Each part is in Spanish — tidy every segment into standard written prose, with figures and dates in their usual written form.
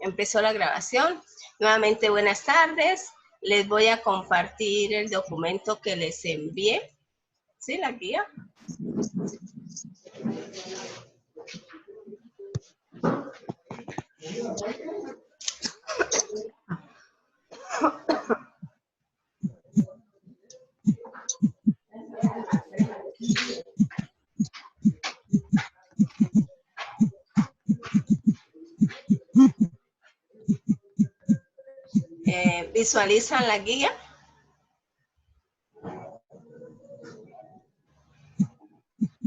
Empezó la grabación. Nuevamente, buenas tardes. Les voy a compartir el documento que les envié. ¿Sí, la guía? ¿Visualizan la guía?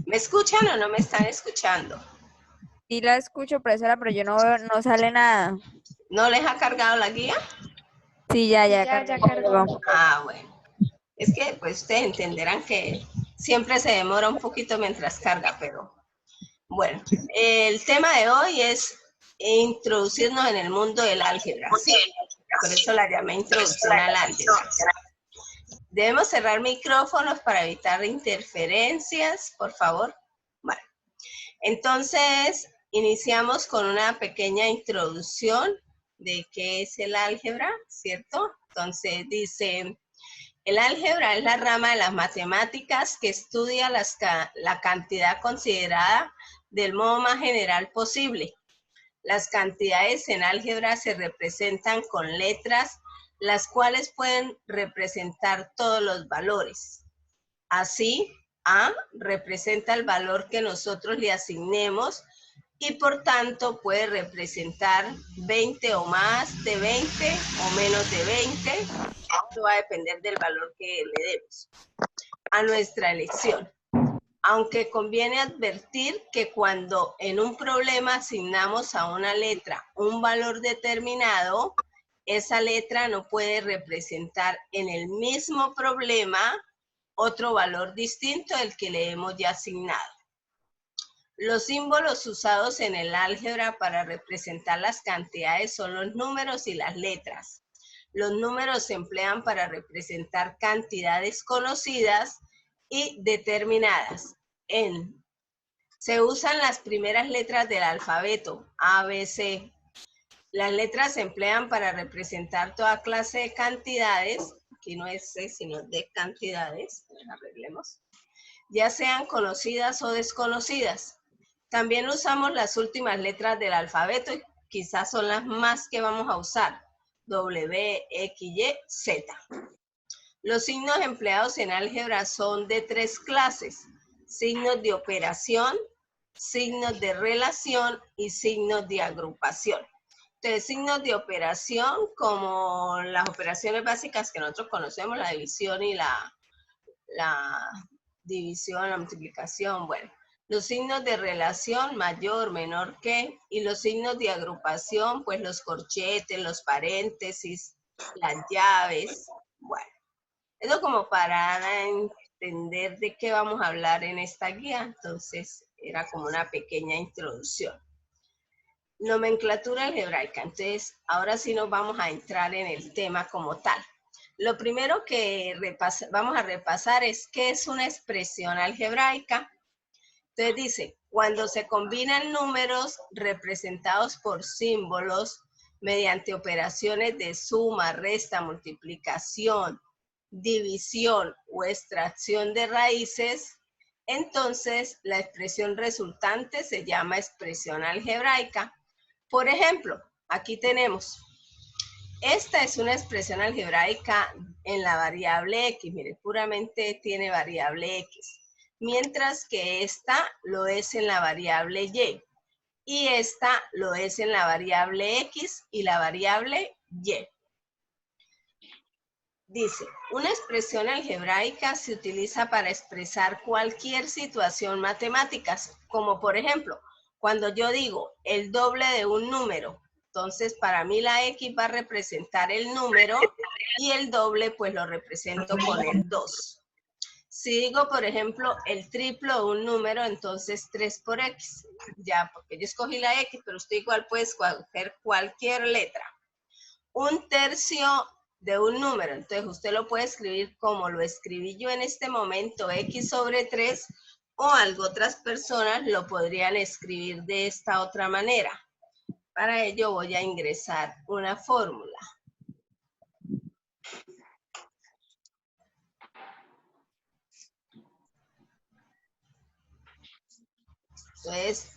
¿Me escuchan o no me están escuchando? Sí la escucho, profesora, pero yo no veo, no sale nada. ¿No les ha cargado la guía? Sí, ya cargó. Ah, bueno. Es que pues ustedes entenderán que siempre se demora un poquito mientras carga, pero bueno. El tema de hoy es introducirnos en el mundo del álgebra, ¿sí? Por eso la llamé introducción al álgebra. Debemos cerrar micrófonos para evitar interferencias, por favor. Bueno, entonces iniciamos con una pequeña introducción de qué es el álgebra, ¿cierto? Entonces dice, el álgebra es la rama de las matemáticas que estudia la cantidad considerada del modo más general posible. Las cantidades en álgebra se representan con letras, las cuales pueden representar todos los valores. Así, A representa el valor que nosotros le asignemos y por tanto puede representar 20 o más de 20 o menos de 20. Esto va a depender del valor que le demos a nuestra elección. Aunque conviene advertir que cuando en un problema asignamos a una letra un valor determinado, esa letra no puede representar en el mismo problema otro valor distinto del que le hemos ya asignado. Los símbolos usados en el álgebra para representar las cantidades son los números y las letras. Los números se emplean para representar cantidades conocidas y determinadas. Se usan las primeras letras del alfabeto, A, B, C. Las letras se emplean para representar toda clase de cantidades, aquí no es C, sino de cantidades, arreglemos, ya sean conocidas o desconocidas. También usamos las últimas letras del alfabeto, y quizás son las más que vamos a usar, W, X, Y, Z. Los signos empleados en álgebra son de tres clases: signos de operación, signos de relación y signos de agrupación. Entonces, signos de operación, como las operaciones básicas que nosotros conocemos, la división y la división, la multiplicación, bueno. Los signos de relación, mayor, menor que, y los signos de agrupación, pues los corchetes, los paréntesis, las llaves, bueno. Eso como para entender de qué vamos a hablar en esta guía, entonces era como una pequeña introducción. Nomenclatura algebraica, entonces ahora sí nos vamos a entrar en el tema como tal. Lo primero que vamos a repasar es qué es una expresión algebraica. Entonces dice, cuando se combinan números representados por símbolos mediante operaciones de suma, resta, multiplicación, división o extracción de raíces, entonces la expresión resultante se llama expresión algebraica. Por ejemplo, aquí tenemos, esta es una expresión algebraica en la variable X, mire, puramente tiene variable X, mientras que esta lo es en la variable Y, y esta lo es en la variable X y la variable Y. Dice, una expresión algebraica se utiliza para expresar cualquier situación matemática, como por ejemplo, cuando yo digo el doble de un número, entonces para mí la X va a representar el número y el doble pues lo represento con el 2. Si digo, por ejemplo, el triplo de un número, entonces 3 por X, ya, porque yo escogí la X, pero usted igual puede escoger cualquier letra. Un tercio de un número, entonces usted lo puede escribir como lo escribí yo en este momento, X sobre 3, o otras personas lo podrían escribir de esta otra manera. Para ello voy a ingresar una fórmula. Entonces,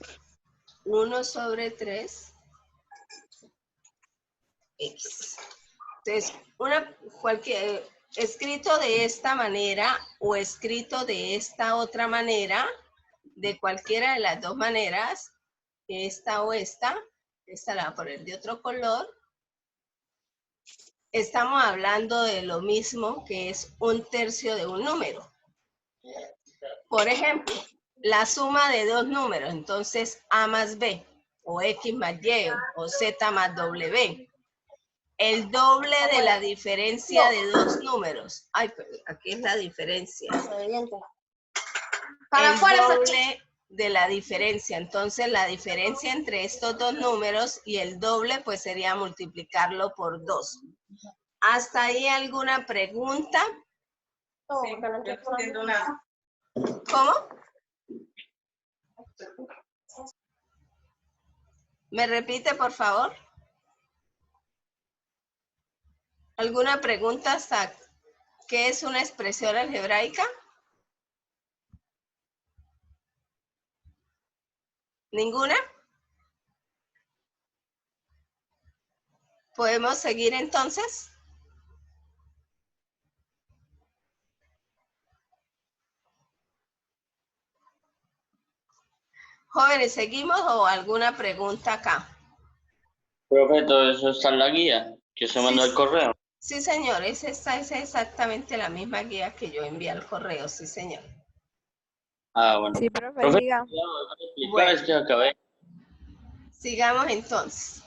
1 sobre 3 X. Entonces, cualquier escrito de esta manera o escrito de esta otra manera, de cualquiera de las dos maneras, esta o esta la voy a poner de otro color. Estamos hablando de lo mismo, que es 1/3 de un número. Por ejemplo, la suma de dos números, entonces A más B, o X más Y, o Z más W. El doble de la diferencia de dos números. Ay, pero aquí es la diferencia. El doble de la diferencia. Entonces, la diferencia entre estos dos números y el doble, pues sería multiplicarlo por 2. ¿Hasta ahí alguna pregunta? Sí, no entiendo nada. ¿Cómo? ¿Me repite, por favor? ¿Alguna pregunta hasta qué es una expresión algebraica? ¿Ninguna? ¿Podemos seguir entonces? Jóvenes, ¿seguimos o alguna pregunta acá? Profe, todo eso está en la guía que se mandó al correo. Sí, señor, esa es exactamente la misma guía que yo envié al correo, sí, señor. Ah, bueno. Sí, profe, Profe, siga. Bueno. es que acabé. Sigamos entonces.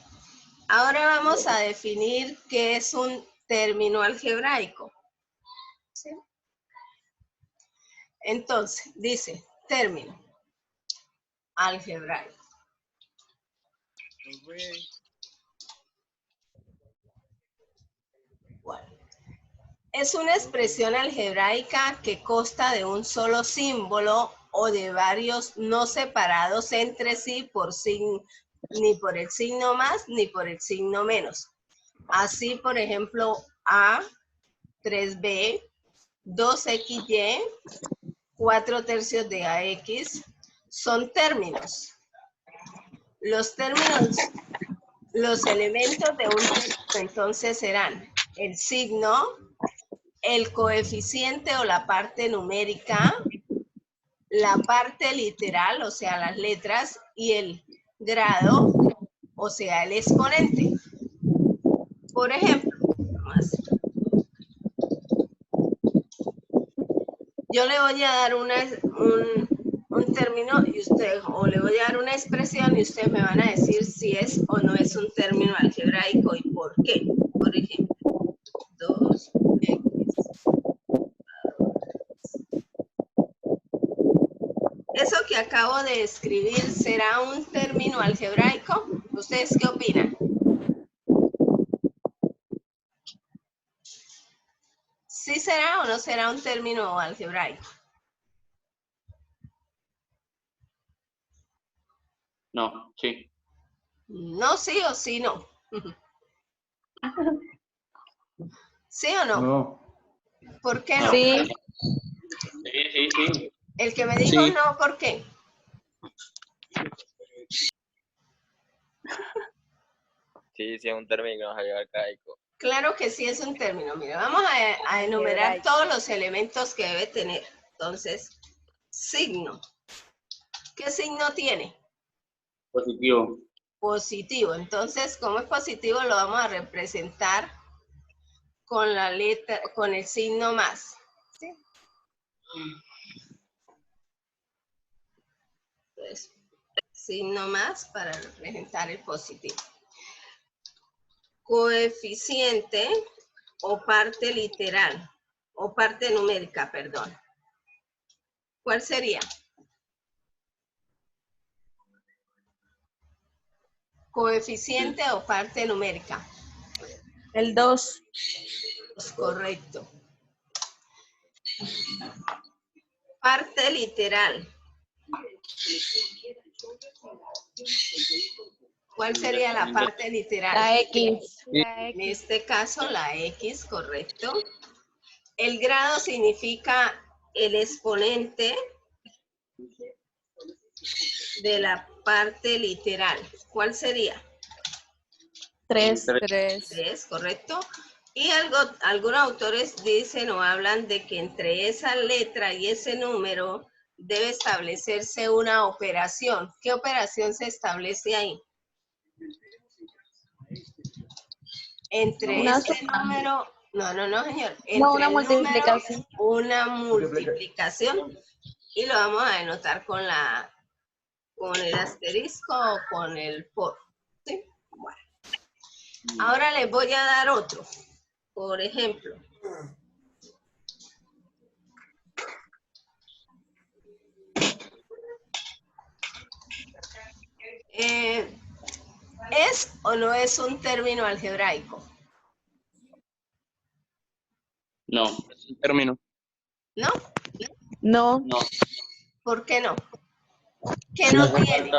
Ahora vamos a definir qué es un término algebraico. ¿Sí? Entonces, dice término algebraico. Bueno, es una expresión algebraica que consta de un solo símbolo o de varios no separados entre sí por ni por el signo más ni por el signo menos. Así, por ejemplo, A, 3B, 2XY, 4/3 de AX son términos. Los términos, los elementos de un texto entonces serán el signo, el coeficiente o la parte numérica, la parte literal, o sea, las letras, y el grado, o sea, el exponente. Por ejemplo, yo le voy a dar un término y usted, o le voy a dar una expresión y ustedes me van a decir si es o no es un término algebraico y por qué. Por ejemplo, 2x. ¿Eso que acabo de escribir será un término algebraico? ¿Ustedes qué opinan? ¿Sí será o no será un término algebraico? No, sí. No, sí o sí no. ¿Sí o no? No. ¿Por qué no? Sí. Sí. El que me dijo Sí. no, ¿por qué? Sí, sí, es un término algebraico. Claro que sí es un término. Mira, vamos a enumerar Algebraico. todos los elementos que debe tener. Entonces, signo. ¿Qué signo tiene? Positivo. Positivo. Entonces, como es positivo, lo vamos a representar con la letra, con el signo más. ¿Sí? Entonces, signo más para representar el positivo. Coeficiente o parte literal, o parte numérica, perdón. ¿Cuál sería? Coeficiente o parte numérica. El 2. Es correcto. Parte literal. ¿Cuál sería la parte literal? La X. En este caso, la X, correcto. El grado significa el exponente de la parte literal. ¿Cuál sería? 3. 3. 3, correcto. Y algunos autores dicen o hablan de que entre esa letra y ese número debe establecerse una operación. ¿Qué operación se establece ahí? Entre ese número, no, señor. Entre una el multiplicación. número, una multiplicación. Y lo vamos a denotar con el asterisco o con el por. ¿Sí? Bueno. Ahora les voy a dar otro. Por ejemplo, ¿es o no es un término algebraico? No. Es un término. ¿No? No. No. ¿Por qué no? ¿Qué no tiene?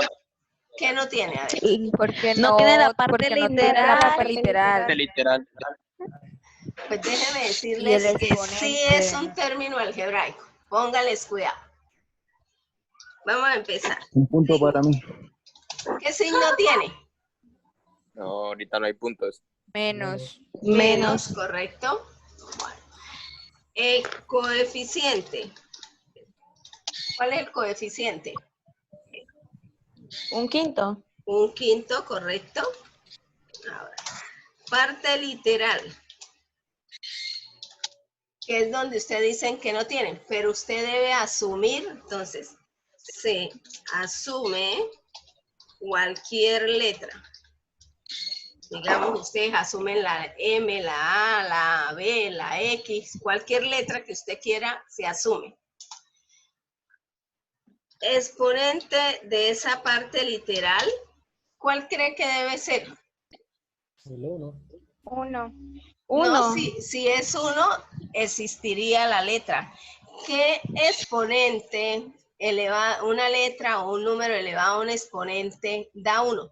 ¿Qué no tiene? A ver. Porque No tiene la parte porque no tiene la parte literal. literal. Literal. Pues déjenme Y decirles el que sí es un término algebraico. Póngales cuidado. Vamos a empezar. Un punto para mí. ¿Qué signo tiene? No, ahorita no hay puntos. Menos. Menos, correcto. Bueno. Coeficiente. ¿Cuál es el coeficiente? Un quinto. Un quinto, correcto. Ahora, parte literal, que es donde ustedes dicen que no tienen, pero usted debe asumir, entonces, se asume cualquier letra. Digamos, ustedes asumen la M, la A, la B, la X, cualquier letra que usted quiera, se asume. Exponente de esa parte literal, ¿cuál cree que debe ser? El 1. 1. No, si es 1, existiría la letra. ¿Qué exponente elevado, una letra o un número elevado a un exponente da 1?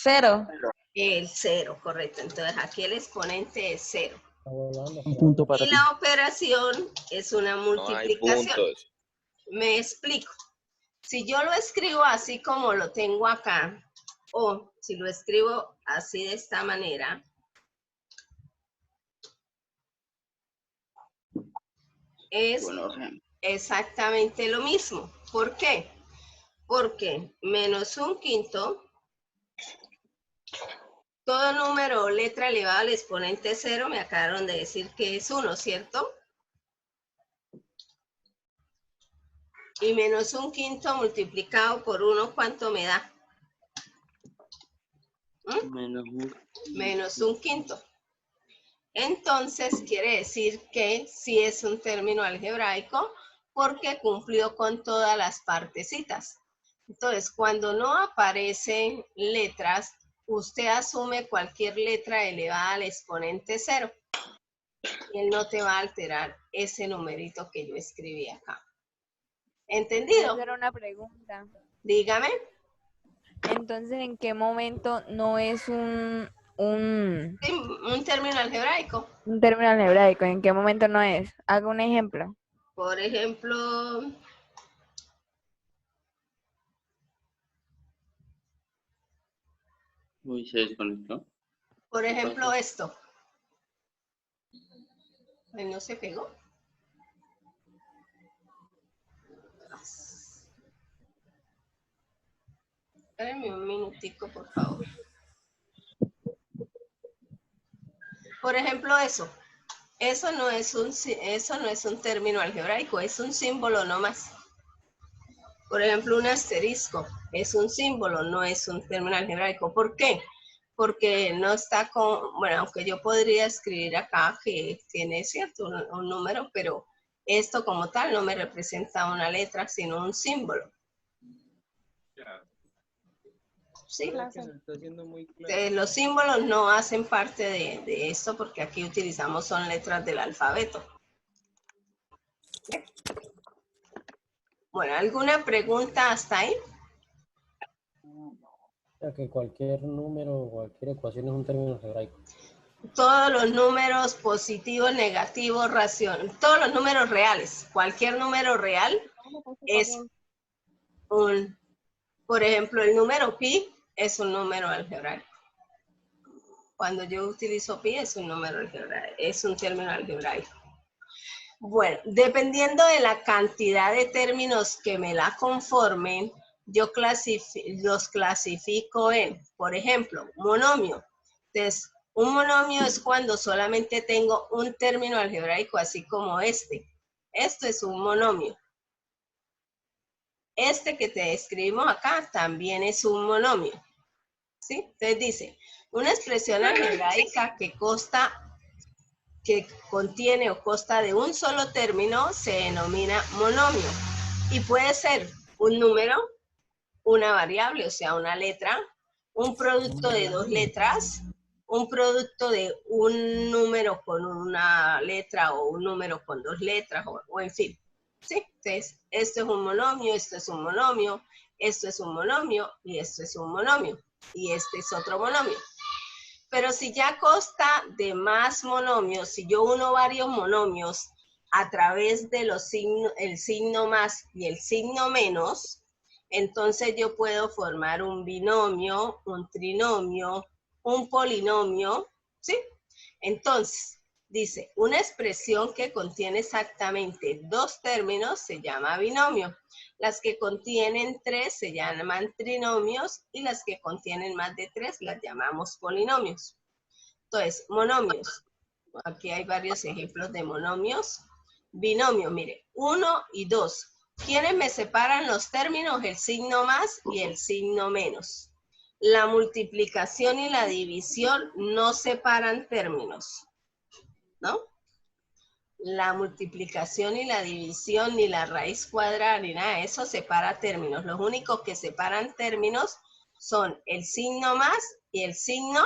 0. El 0, correcto. Entonces aquí el exponente es 0. Un punto para Y ti. la operación es una No hay multiplicación. puntos. Me explico. Si yo lo escribo así como lo tengo acá, o si lo escribo así de esta manera, es exactamente lo mismo. ¿Por qué? Porque menos un quinto, todo número o letra elevada al exponente 0, me acabaron de decir que es 1, ¿cierto? Y menos un quinto multiplicado por 1, ¿cuánto me da? Menos un quinto. Entonces, quiere decir que sí es un término algebraico porque cumplió con todas las partecitas. Entonces, cuando no aparecen letras, usted asume cualquier letra elevada al exponente 0. Y él no te va a alterar ese numerito que yo escribí acá. ¿Entendido? Esa era una pregunta. Dígame. Entonces, ¿en qué momento no es un Sí, un término algebraico. término algebraico? ¿En qué momento no es? Haga un ejemplo. Por ejemplo, Uy, se desconectó. por ejemplo esto. Ay, no se pegó. Espérenme un minutico, por favor. Por ejemplo, eso. Eso no es un término algebraico, es un símbolo nomás. Por ejemplo, un asterisco es un símbolo, no es un término algebraico. ¿Por qué? Porque no está con, bueno, aunque yo podría escribir acá que tiene cierto un número, pero esto como tal no me representa una letra, sino un símbolo. Sí, los símbolos no hacen parte de esto porque aquí utilizamos son letras del alfabeto. Bueno, ¿alguna pregunta hasta ahí? sea que cualquier número o cualquier ecuación es un término algebraico. Todos los números positivos, negativos, todos los números reales, cualquier número real es por ejemplo, el número pi es un número algebraico. Cuando yo utilizo pi es un número algebraico, es un término algebraico. Bueno, dependiendo de la cantidad de términos que me la conformen, yo los clasifico en, por ejemplo, monomio. Entonces, un monomio es cuando solamente tengo un término algebraico, así como este. Esto es un monomio. Este que te describimos acá también es un monomio. ¿Sí? Entonces dice, una expresión algebraica que contiene o consta de un solo término se denomina monomio. Y puede ser un número, una variable, o sea, una letra, un producto de dos letras, un producto de un número con una letra o un número con dos letras, o en fin. ¿Sí? Entonces, esto es un monomio, esto es un monomio, esto es un monomio y esto es un monomio. Y este es otro monomio. Pero si ya consta de más monomios, si yo uno varios monomios a través de el signo más y el signo menos, entonces yo puedo formar un binomio, un trinomio, un polinomio, ¿sí? Entonces, dice, una expresión que contiene exactamente dos términos se llama binomio. Las que contienen tres se llaman trinomios y las que contienen más de tres las llamamos polinomios. Entonces, monomios. Aquí hay varios ejemplos de monomios. Binomio, mire, 1 y 2. ¿Quiénes me separan los términos? El signo más y el signo menos. La multiplicación y la división no separan términos, ¿no? La multiplicación y la división, ni la raíz cuadrada, ni nada de eso separa términos. Los únicos que separan términos son el signo más y el signo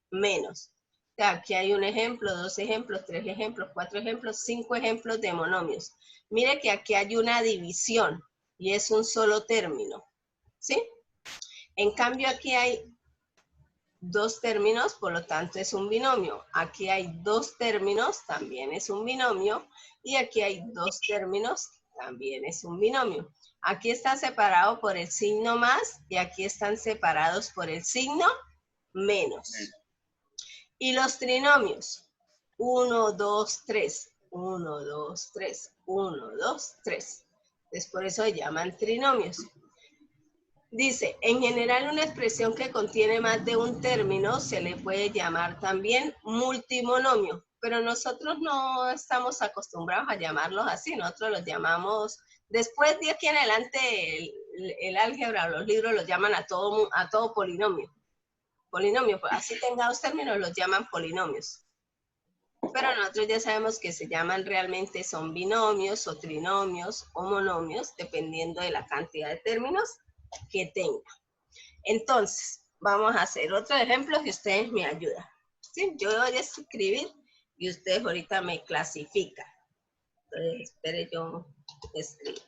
menos. O sea, aquí hay un ejemplo, dos ejemplos, tres ejemplos, cuatro ejemplos, cinco ejemplos de monomios. Mire que aquí hay una división y es un solo término, ¿sí? En cambio, aquí hay dos términos, por lo tanto es un binomio. Aquí hay dos términos, también es un binomio. Y aquí hay dos términos, también es un binomio. Aquí está separado por el signo más y aquí están separados por el signo menos. Y los trinomios, 1, 2, 3, 1, 2, 3, 1, 2, 3. Entonces por eso se llaman trinomios. Dice, en general una expresión que contiene más de un término se le puede llamar también multimonomio, pero nosotros no estamos acostumbrados a llamarlos así, nosotros los llamamos, después de aquí en adelante el álgebra, los libros los llaman a todo polinomio. Polinomio, pues así tenga dos términos, los llaman polinomios. Pero nosotros ya sabemos que se llaman realmente, son binomios o trinomios o monomios, dependiendo de la cantidad de términos que tenga. Entonces, vamos a hacer otro ejemplo que ustedes me ayudan. ¿Sí? Yo voy a escribir y ustedes ahorita me clasifican. Entonces, espere, yo escribo.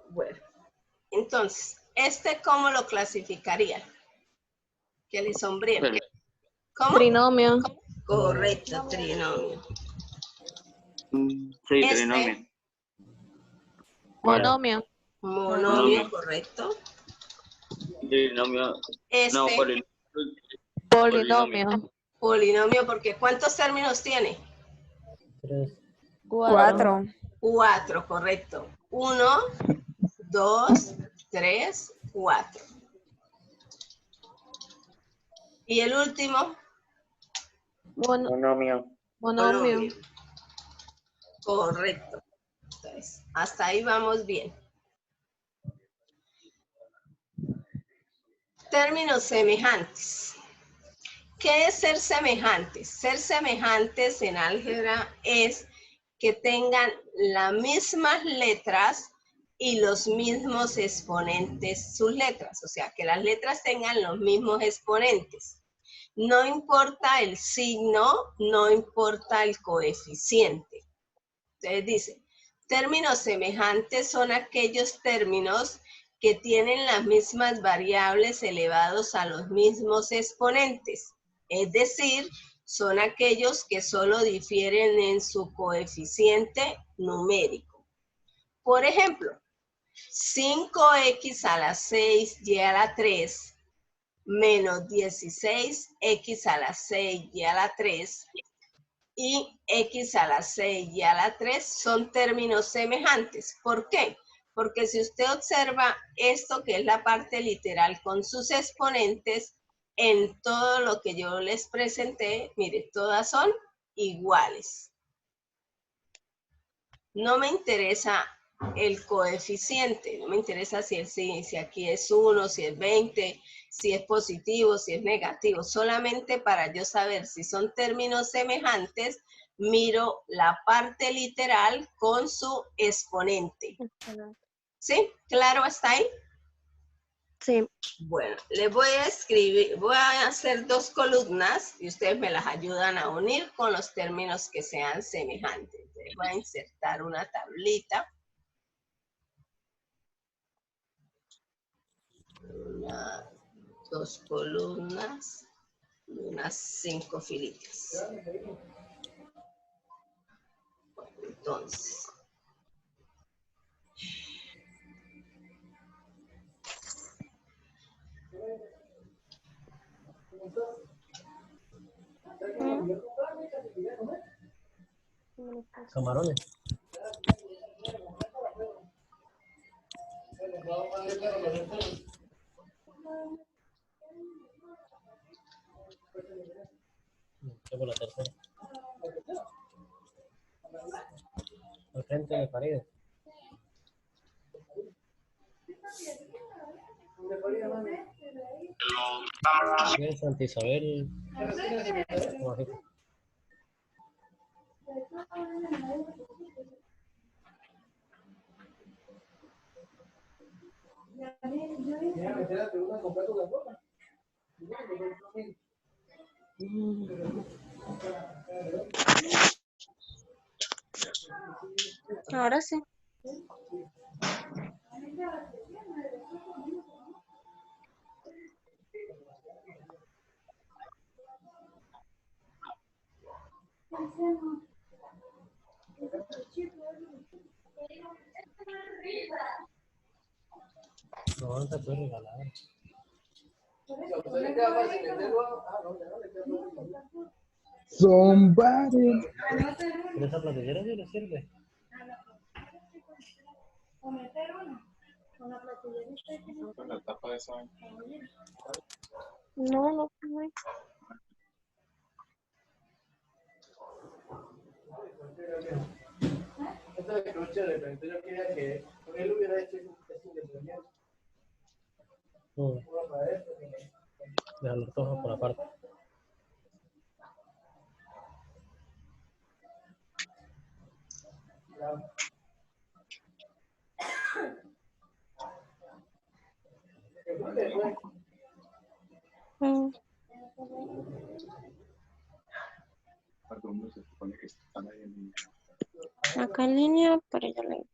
Bueno, entonces, ¿cómo lo clasificarían? Que le sombríen. ¿Cómo? Trinomio. Correcto, trinomio. Sí, trinomio. Monomio. Monomio, correcto. Trinomio. No, Polinomio. Polinomio, porque ¿cuántos términos tiene? 3. 4. 4, correcto. 1, 2, 3, 4. Y el último, Monomio. monomio. Correcto. Entonces, hasta ahí vamos bien. Términos semejantes. ¿Qué es ser semejantes? Ser semejantes en álgebra es que tengan las mismas letras y los mismos exponentes, sus letras. O sea, que las letras tengan los mismos exponentes. No importa el signo, no importa el coeficiente. Entonces dice, términos semejantes son aquellos términos que tienen las mismas variables elevados a los mismos exponentes. Es decir, son aquellos que solo difieren en su coeficiente numérico. Por ejemplo, 5x a la 6y a la 3 menos 16x a la 6y a la 3 y x a la 6 y a la 3 son términos semejantes. ¿Por qué? Porque si usted observa esto que es la parte literal con sus exponentes, en todo lo que yo les presenté, mire, todas son iguales. No me interesa el coeficiente, no me interesa si aquí es 1, si es 20, si es positivo, si es negativo. Solamente para yo saber si son términos semejantes, miro la parte literal con su exponente. ¿Sí? ¿Claro hasta ahí? Sí. Bueno, les voy a escribir, voy a hacer 2 columnas y ustedes me las ayudan a unir con los términos que sean semejantes. Entonces voy a insertar una tablita. 2 columnas y unas 5 filitas. Bueno, entonces. Camarones. Por la tercera. Al frente de pared. Bien, Santa Isabel. Ahora sí. No, no te puedes regalar. Somebody. ¿Pero esa platillera sí le sirve? No, no. Esto es lo chévere, pero entonces yo quería que él hubiera hecho eso independiente. Dejarlo todo por aparte. Acá en línea, pero ya le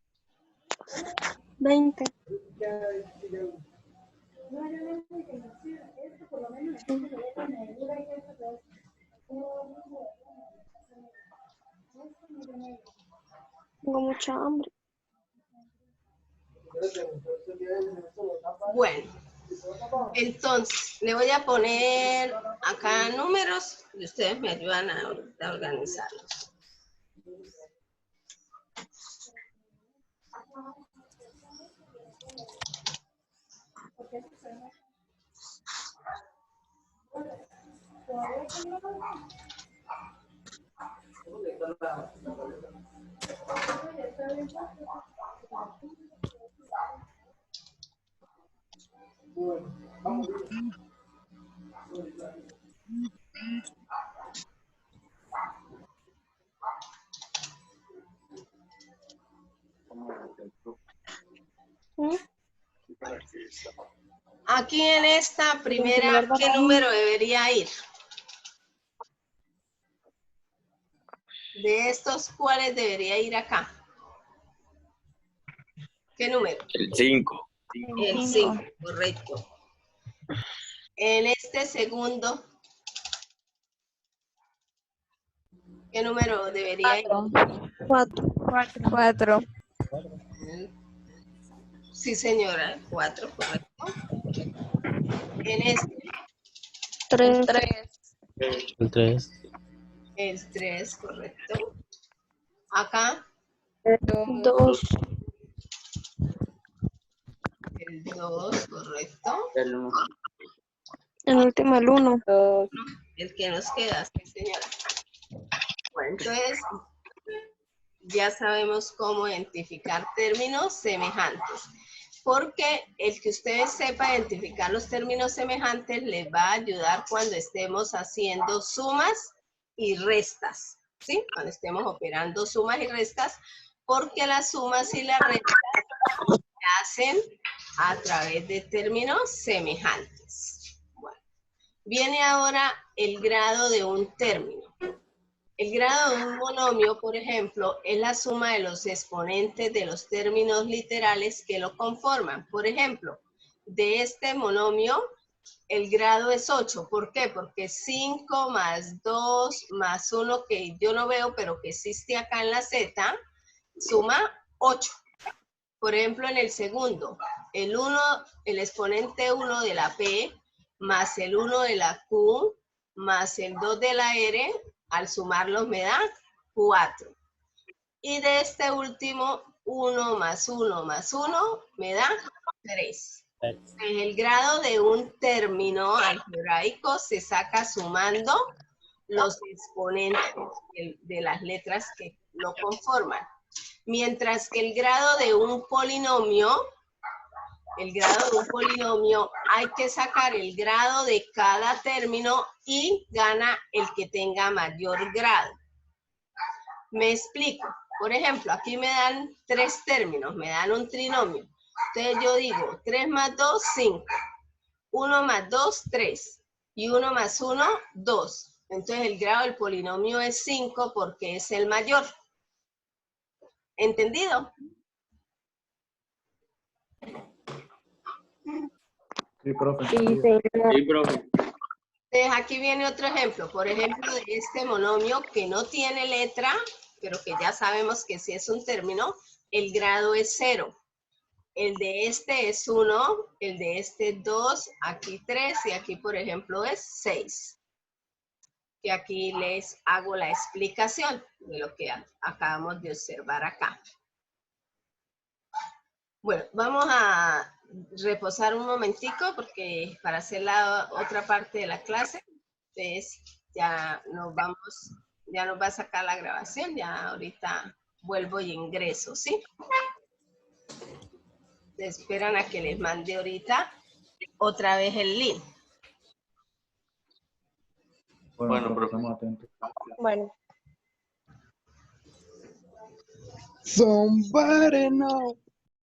20. Tengo mucha hambre. Bueno, entonces le voy a poner acá números y ustedes me ayudan a organizarlos. ¿Mm? Aquí en esta primera, ¿qué número debería ir? De estos, ¿cuáles debería ir acá? ¿Qué número? El 5. El 5, correcto. En este segundo, ¿qué número debería ir? 4. 4. Sí, señora, el 4, correcto. En este, 3. El 3. el 3, correcto. Acá, 2. el 2, correcto. El último, el 1. El que nos queda, sí, señora. Bueno, entonces, ya sabemos cómo identificar términos semejantes. Porque el que ustedes sepan identificar los términos semejantes les va a ayudar cuando estemos haciendo sumas y restas, ¿sí? Cuando estemos operando sumas y restas, porque las sumas y las restas se hacen a través de términos semejantes. Bueno, viene ahora el grado de un término. El grado de un monomio, por ejemplo, es la suma de los exponentes de los términos literales que lo conforman. Por ejemplo, de este monomio, el grado es 8. ¿Por qué? Porque 5 más 2 más 1, que yo no veo, pero que existe acá en la Z, suma 8. Por ejemplo, en el segundo, el exponente 1 de la P más el 1 de la Q más el 2 de la R, al sumarlos me da 4. Y de este último, 1 más 1 más 1 me da 3. El grado de un término algebraico se saca sumando los exponentes de las letras que lo conforman. Mientras que el grado de un polinomio, hay que sacar el grado de cada término y gana el que tenga mayor grado. Me explico. Por ejemplo, aquí me dan 3 términos, me dan un trinomio. Entonces yo digo 3 más 2, 5. 1 más 2, 3. Y 1 más 1, 2. Entonces el grado del polinomio es 5 porque es el mayor. ¿Entendido? Sí, profe. Sí, profe. Entonces aquí viene otro ejemplo. Por ejemplo, de este monomio que no tiene letra, pero que ya sabemos que si es un término, el grado es 0. El de este es 1, el de este 2, aquí 3 y aquí, por ejemplo, es 6. Y aquí les hago la explicación de lo que acabamos de observar acá. Bueno, vamos a reposar un momentico porque para hacer la otra parte de la clase, entonces ya nos va a sacar la grabación, ya ahorita vuelvo y ingreso, ¿sí? Esperan a que les mande ahorita otra vez el link. Bueno, profe, estamos atentos. Bueno. Somebody know.